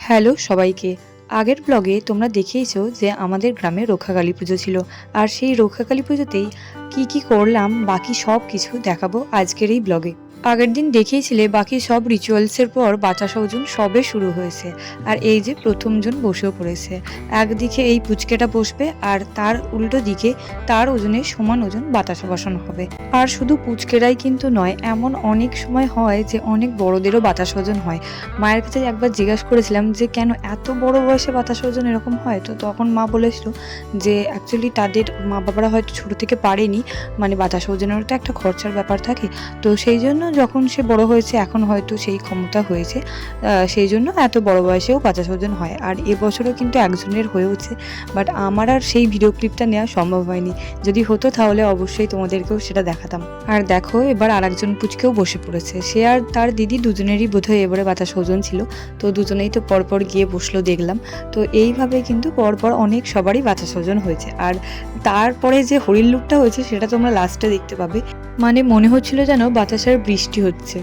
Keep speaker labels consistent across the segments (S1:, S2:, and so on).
S1: Hello সবাইকে। আগের ব্লগে তোমরা দেখেইছো যে আমাদের গ্রামে রক্ষাকালী পুজো ছিল। আর সেই রক্ষাকালী পুজোতেই কি করলাম বাকি সব কিছু দেখাবো আজকের এই ব্লগে। আগের দিন দেখেইছিলে বাকি সব রিচুয়ালসের পর বাতাসা ওজন সবে শুরু হয়েছে। আর এই যে প্রথমজন বসেও পড়েছে। একদিকে এই পুচকেটা বসবে আর তার উল্টো দিকে তার ওজনে সমান ওজন বাতাসা বসানো হবে। আর শুধু পুচকেরাই কিন্তু নয়, এমন অনেক সময় হয় যে অনেক বড়দেরও বাতাসা ওজন হয়। মায়ের কাছে একবার জিজ্ঞাসা করেছিলাম যে কেন এত বড় বয়সে বাতাসা ওজন এরকম হয়, তো তখন মা বলেছিল যে অ্যাকচুয়ালি তাদের মা বাবারা হয়তো ছোটো থেকে পারেনি, মানে বাতাসা ওজনেরও তো একটা খরচার ব্যাপার থাকে, তো সেই জন্য যখন সে বড় হয়েছে এখন হয়তো সেই ক্ষমতা হয়েছে, সেই জন্য এত বড় বয়সেও বাতাসা ওজন হয়। আর এবছরও কিন্তু একজনের হয়েওছে, বাট আমার আর সেই ভিডিও ক্লিপটা নেওয়া সম্ভব হয়নি। যদি হতো তাহলে অবশ্যই তোমাদেরকেও সেটা দেখাতাম। আর দেখো এবার আরেকজন পুচকেও বসে পড়েছে, সে আর তার দিদি দুজনেরই বোধহয় এবারে বাতাসা ওজন ছিল, তো দুজনেই তো পরপর গিয়ে বসলো দেখলাম। তো এইভাবে কিন্তু পরপর অনেক সবারই বাতাসা ওজন হয়েছে। আর তারপরে যে হরিণ লুকটা হয়েছে সেটা তোমরা লাস্টে দেখতে পাবে, মানে মনে হচ্ছিল যেন বাতাসার বৃষ্টি হচ্ছে।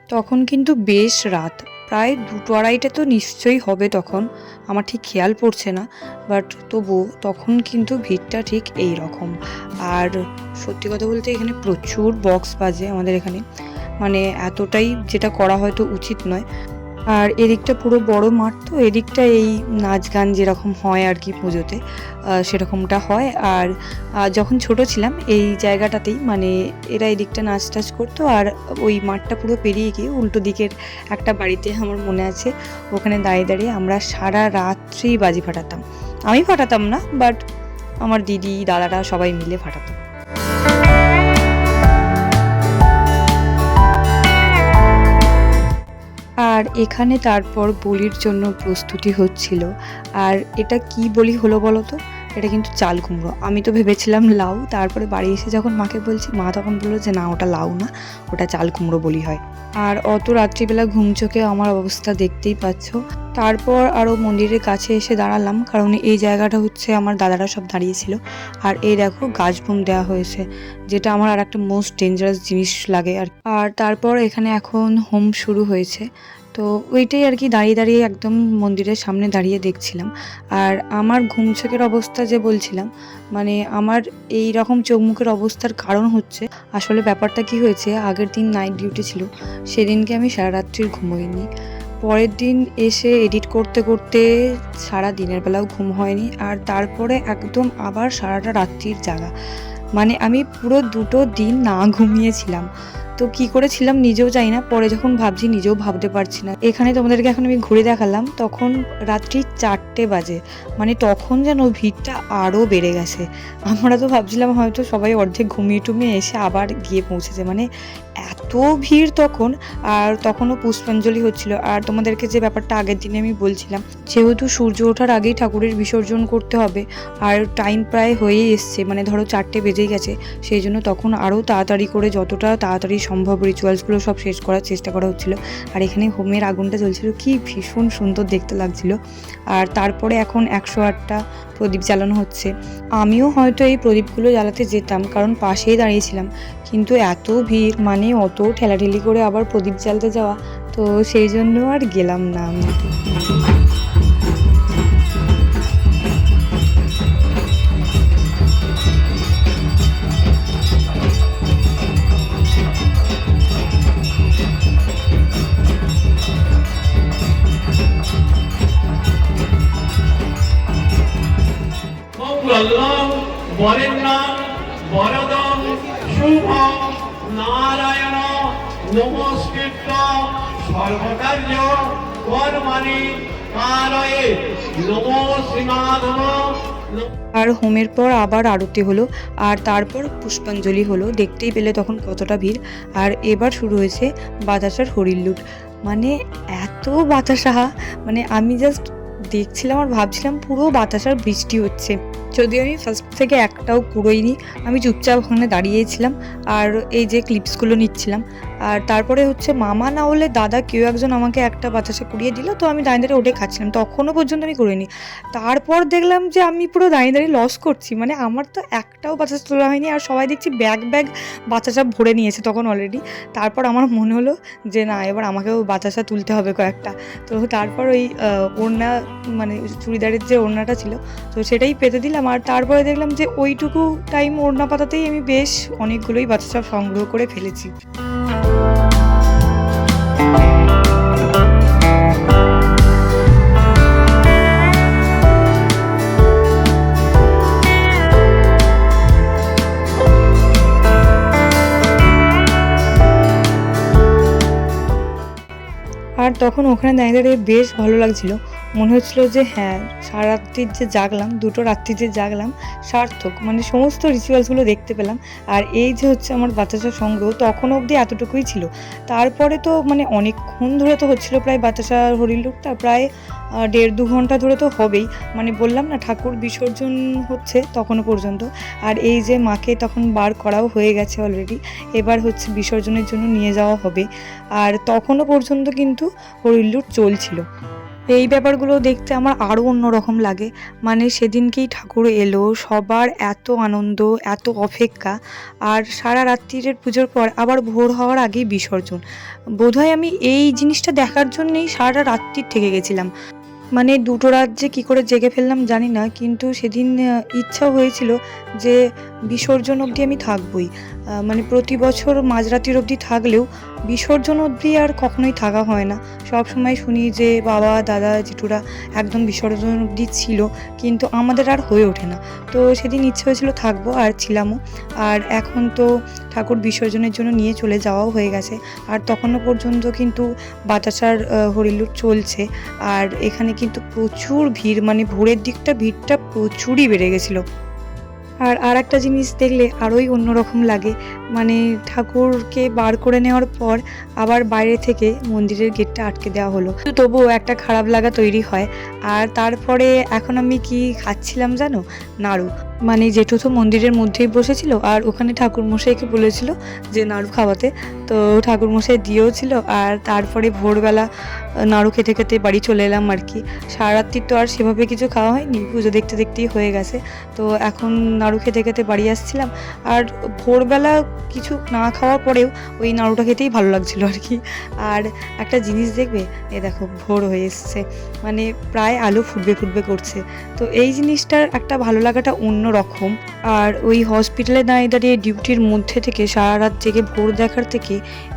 S1: তখন কিন্তু বেশ রাত, প্রায় 2-2:30 তো নিশ্চয়ই হবে তখন, আমার ঠিক খেয়াল পড়ছে না, বাট তবু তখন কিন্তু ভিড়টা ঠিক এই রকম। আর সত্যি কথা বলতে এখানে প্রচুর বক্স বাজে আমাদের এখানে, মানে এতটাই যেটা করা হয়তো উচিত নয়। আর এদিকটা পুরো বড় মাঠ, তো এদিকটা এই নাচ গান যেরকম হয় আর কি পুজোতে সেরকমটা হয়। আর যখন ছোট ছিলাম এই জায়গাটাতেই, মানে এরা এদিকটা নাচ টাচ করতো, আর ওই মাঠটা পুরো পেরিয়ে গিয়ে উল্টো দিকের একটা বাড়িতে আমার মনে আছে ওখানে দাঁড়িয়ে দাঁড়িয়ে আমরা সারা রাত্রি বাজি ফাটাতাম। আমি ফাটাতাম না, বাট আমার দিদি দাদারা সবাই মিলে ফাটাতো। আর এখানে তারপর বলির জন্য প্রস্তুতি হচ্ছিল। আর এটা কি বলি হলো বলো তো? এটা কিন্তু চাল কুমড়ো। আমি তো ভেবেছিলাম লাউ, তারপরে বাড়ি এসে যখন মাকে বলছি, মা তখন বললো যে না ওটা লাউ না, ওটা চাল কুমড়ো বলি হয়। আর অত রাত্রিবেলা ঘুম চোখে আমার অবস্থা দেখতেই পাচ্ছ। তারপর আরও মন্দিরের কাছে এসে দাঁড়ালাম, কারণ এই জায়গাটা হচ্ছে আমার দাদারা সব দাঁড়িয়েছিল। আর এই দেখো গাছ বোম দেওয়া হয়েছে, যেটা আমার আর একটা মোস্ট ডেঞ্জারাস জিনিস লাগে। আর তারপর এখানে এখন হোম শুরু হয়েছে, তো ওইটাই আর কি দাঁড়িয়ে দাঁড়িয়ে একদম মন্দিরের সামনে দাঁড়িয়ে দেখছিলাম। আর আমার ঘুম চোখের অবস্থা যে বলছিলাম, মানে আমার এই রকম চোখ মুখের অবস্থার কারণ হচ্ছে, আসলে ব্যাপারটা কি হয়েছে, আগের দিন নাইট ডিউটি ছিল, সেদিনকে আমি সারা রাত্রির ঘুমোইনি। পরের দিন এসে এডিট করতে করতে সারা দিনের বেলাও ঘুম হয়নি, আর তারপরে একদম আবার সারাটা রাত্রির জাগা, মানে আমি পুরো 2 দিন না ঘুমিয়েছিলাম। তো কি করেছিলাম নিজেও জানি না, পরে যখন ভাবছি নিজেও ভাবতে পারছি না। এখানে তোমাদেরকে এখন আমি ঘুরে দেখালাম, তখন রাত্রি 4টে বাজে, মানে তখন যেন ভিড়টা আরও বেড়ে গেছে। আমরা তো ভাবছিলাম হয়তো সবাই অর্ধেক ঘুমিয়ে টুমিয়ে এসে আবার গিয়ে পৌঁছেছে, মানে এত ভিড় তখন। আর তখনও পুষ্পাঞ্জলি হচ্ছিল। আর তোমাদেরকে যে ব্যাপারটা আগের দিনে আমি বলছিলাম, যেহেতু সূর্য ওঠার আগেই ঠাকুরের বিসর্জন করতে হবে, আর টাইম প্রায় হয়েই এসছে, মানে ধরো 4টে বেজেই গেছে, সেই জন্য তখন আরও তাড়াতাড়ি করে যতটা তাড়াতাড়ি সম্ভব রিচুয়ালসগুলো সব শেষ করার চেষ্টা করা হচ্ছিল। আর এখানে হোমের আগুনটা জ্বলছিল, কি ভীষণ সুন্দর দেখতে লাগছিল। আর তারপরে এখন 108টা প্রদীপ জ্বালানো হচ্ছে। আমিও হয়তো এই প্রদীপগুলো জ্বালাতে যেতাম, কারণ পাশেই দাঁড়িয়েছিলাম, কিন্তু এত ভিড়, মানে অত ঠেলাঠেলি করে আবার প্রদীপ জ্বালতে যাওয়া, তো সেই জন্য আর গেলাম না আমি।
S2: তল্লং বরেণ্যং বরদং শুভং নারায়ণ নমস্কৃত্য সর্বকার্য কর্মণি কারয়ে নমো শ্রীমাধব।
S1: আর হোমের পর আবার আরতি হলো, আর তারপর পুষ্পাঞ্জলি হলো। দেখতেই পেলে তখন কতটা ভিড়। আর এবার শুরু হয়েছে বাতাসার হরিল্লুট। মানে এত বাতাসা, মানে আমি জাস্ট দেখছিলাম আর ভাবছিলাম পুরো বাতাসার বৃষ্টি হচ্ছে। যদিও আমি ফার্স্ট থেকে একটাও কুড়োইনি, আমি চুপচাপ ওখানে দাঁড়িয়েছিলাম আর এই যে ক্লিপসগুলো নিচ্ছিলাম। আর তারপরে হচ্ছে মামা না হলে দাদা কেউ একজন আমাকে একটা বাতাসা কুড়িয়ে দিল, তো আমি দাঁড়িয়ে দাঁড়িয়ে ওটাই খাচ্ছিলাম। তখনও পর্যন্ত আমি কুড়োইনি। তারপর দেখলাম যে আমি পুরো দাঁড়িয়ে দাঁড়িয়ে লস করছি, মানে আমার তো একটাও বাতাসা তোলা হয়নি। আর সবাই দেখছি ব্যাগ ব্যাগ বাতাসা ভরে নিয়েছে তখন অলরেডি। তারপর আমার মনে হলো যে না, এবার আমাকেও বাতাসা তুলতে হবে কয়েকটা। তো তারপর ওই ওড়না, মানে চুড়িদারের যে ওড়নাটা ছিল, তো সেটাই পেতে দিলাম। আর তারপরে দেখলাম যে ওইটুকু টাইম ওড়না পাতাতেই আমি বেশ অনেকগুলোই বাতাসা সংগ্রহ করে ফেলেছি। আর তখন ওখানে দাঁড়িয়ে দাঁড়িয়ে বেশ ভালো লাগছিল। মনে হচ্ছিল যে হ্যাঁ, সারা রাত্রির যে জাগলাম, 2টো রাত্রি যে জাগলাম সার্থক, মানে সমস্ত রিচুয়ালসগুলো দেখতে পেলাম। আর এই যে হচ্ছে আমার বাতাসা সংগ্রহ, তখন অবধি এতটুকুই ছিল। তারপরে তো মানে অনেকক্ষণ ধরে তো হচ্ছিলো, প্রায় বাতাসা হরিল্লুটটা প্রায় 1.5-2 ঘন্টা ধরে তো হবেই। মানে বললাম না, ঠাকুর বিসর্জন হচ্ছে তখনও পর্যন্ত। আর এই যে মাকে তখন বার করাও হয়ে গেছে অলরেডি, এবার হচ্ছে বিসর্জনের জন্য নিয়ে যাওয়া হবে। আর তখনও পর্যন্ত কিন্তু হরিল্লুট চলছিল। এই ব্যাপারগুলো দেখতে আমার আরও অন্যরকম লাগে। মানে সেদিনকেই ঠাকুর এলো, সবার এত আনন্দ, এত অপেক্ষা। আর সারা রাত্রিরের পুজোর পর আবার ভোর হওয়ার আগেই বিসর্জন। বোধহয় আমি এই জিনিসটা দেখার জন্যেই সারা রাত্রির থেকে গেছিলাম। মানে 2টো রাত যে কী করে জেগে ফেললাম জানি না, কিন্তু সেদিন ইচ্ছা হয়েছিল যে বিসর্জন অবধি আমি থাকবই। মানে প্রতি বছর মাঝরাতির অবধি থাকলেও বিসর্জন অবধি আর কখনোই থাকা হয় না। সব সময় শুনি যে বাবা, দাদা, জেঠুরা একদম বিসর্জন অবধি ছিল, কিন্তু আমাদের আর হয়ে ওঠে না। তো সেদিন ইচ্ছে হয়েছিল থাকবো, আর ছিলামও। আর এখন তো ঠাকুর বিসর্জনের জন্য নিয়ে চলে যাওয়াও হয়ে গেছে। আর তখনও পর্যন্ত কিন্তু বাতাসার হরিল্লুট চলছে। আর এখানে কিন্তু প্রচুর ভিড়, মানে ভোরের দিকটা ভিড়টা প্রচুরই বেড়ে গেছিলো। আর একটা জিনিস দেখলে আরোই অন্যরকম লাগে, মানে ঠাকুরকে বার করে নেওয়ার পর আবার বাইরে থেকে মন্দিরের গেটটা আটকে দেওয়া হলো, তবুও একটা খারাপ লাগা তৈরি হয়। আর তারপরে এখন আমি কি খাচ্ছিলাম জানো? নাড়ু। মানে জেঠু তো মন্দিরের মধ্যেই বসেছিল, আর ওখানে ঠাকুরমশাইকে বলেছিল যে নাড়ু খাওয়াতে, তো ঠাকুরমশাই দিয়েওছিল। আর তারপরে ভোরবেলা নাড়ু খেতে খেতে বাড়ি চলে এলাম আর কি। সারা রাত্রি তো আর সেভাবে কিছু খাওয়া হয়নি, পুজো দেখতে দেখতেই হয়ে গেছে। তো এখন নাড়ু খেতে খেতে বাড়ি আসছিলাম। আর ভোরবেলা কিছু না খাওয়ার পরেও ওই নাড়ুটা খেতেই ভালো লাগছিল আর কি। আর একটা জিনিস দেখবে, এ দেখো ভোর হয়ে এসছে, মানে প্রায় আলো ফুটবে ফুটবে করছে। তো এই জিনিসটার একটা ভালো লাগাটা অন্য রকম। আর ওই হসপিটালে দাঁড়িয়ে দাঁড়িয়ে ডিউটির মধ্যে থেকে সারা রাত জেগে ভোর দেখার থেকে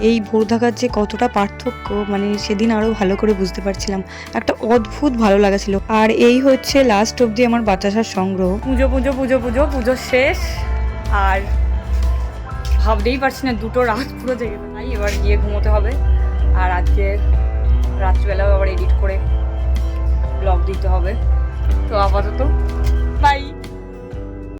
S1: এই ভোর দেখার যে কতটা পার্থক্য, মানে সেদিন আরও ভালো করে বুঝতে পারছিলাম। একটা অদ্ভুত ভালো লাগা ছিল। আর এই হচ্ছে লাস্ট অবধি আমার বাতাসার সংগ্রহ। পুজো শেষ। আর ভাবতেই পারছি না, 2টো রাত পুরো জেগে থাকাই। এবার গিয়ে ঘুমোতে হবে। আর আজকে রাত্রিবেলাও আবার এডিট করে ব্লগ দিতে হবে। তো আপাতত বাই।